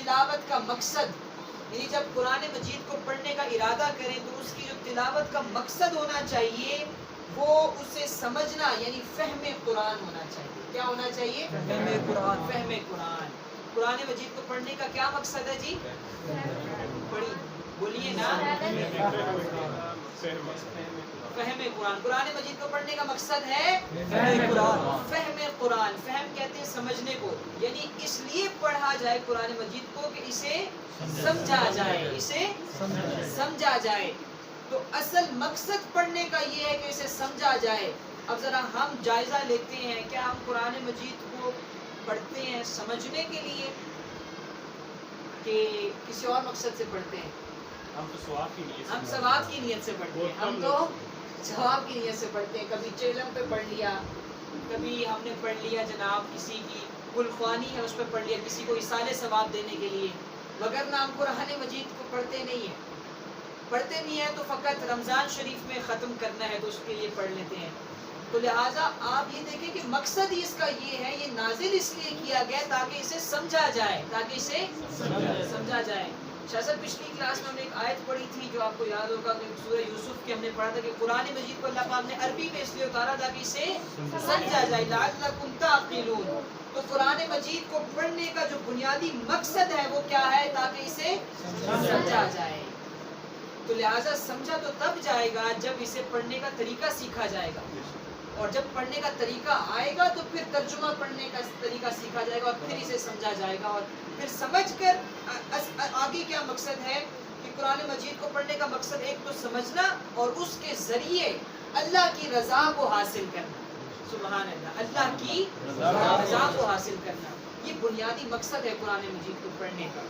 تلاوت کا مقصد، یعنی جب قرآن مجید کو پڑھنے کا ارادہ کریں تو اس کی جو تلاوت کا مقصد ہونا چاہیے وہ اسے سمجھنا، یعنی فہم قرآن ہونا چاہیے. کیا ہونا چاہیے؟ فہم قرآن. فہم قرآن. قرآن مجید کو پڑھنے کا کیا مقصد ہے جی؟ پڑھی بولیے نا. فہم قرآن. قرآن مجید کو پڑھنے کا مقصد ہے فہم قرآن. فہم قرآن. فہم کہتے ہیں سمجھنے کو، یعنی اس لیے پڑھا جائے قرآن مجید کو کہ اسے سمجھا جائے، اسے سمجھا جائے. تو اصل مقصد پڑھنے کا یہ ہے کہ اسے سمجھا جائے. اب ذرا ہم جائزہ لیتے ہیں، کیا ہم قرآن مجید کو پڑھتے ہیں سمجھنے کے لیے کہ کسی اور مقصد سے پڑھتے ہیں؟ ہم ثواب کی نیت سے پڑھتے ہیں. ہم تو ثواب کی نیت سے پڑھتے ہیں. کبھی چیلم پہ پڑھ لیا، کبھی ہم نے پڑھ لیا جناب کسی کی گلخوانی ہے اس پہ پڑھ لیا، کسی کو اصالِ ثواب دینے کے لیے. وگرنہ ہم قرآن مجید کو پڑھتے نہیں ہیں. پڑھتے نہیں ہیں تو فقط رمضان شریف میں ختم کرنا ہے تو اس کے لیے پڑھ لیتے ہیں. تو لہٰذا آپ یہ دیکھیں کہ مقصد ہی اس کا یہ ہے، یہ نازل اس لیے کیا گیا تاکہ اسے سمجھا جائے، تاکہ اسے سمجھا جائے. شاہ صاحب پچھلی کلاس میں ہم نے ایک آیت پڑھی تھی جو آپ کو یاد ہوگا کہ سورہ یوسف کی ہم نے پڑھا تھا کہ قرآن مجید کو اللہ پاک نے عربی میں اس لیے اتارا تاکہ اسے سمجھا جائے. لعلکم تعقلون. تو قرآن مجید کو پڑھنے کا جو بنیادی مقصد ہے وہ کیا ہے؟ تاکہ اسے سمجھا جائے. تو لہٰذا سمجھا تو تب جائے گا جب اسے پڑھنے کا طریقہ سیکھا جائے گا، اور جب پڑھنے کا طریقہ آئے گا تو پھر ترجمہ پڑھنے کا طریقہ سیکھا جائے گا اور پھر اسے سمجھا جائے گا. اور پھر سمجھ کر آگے کیا مقصد ہے کہ قرآن مجید کو پڑھنے کا مقصد ایک تو سمجھنا اور اس کے ذریعے اللہ کی رضا کو حاصل کرنا. سبحان اللہ. اللہ کی رضا کو حاصل کرنا، یہ بنیادی مقصد ہے قرآن مجید کو پڑھنے کا.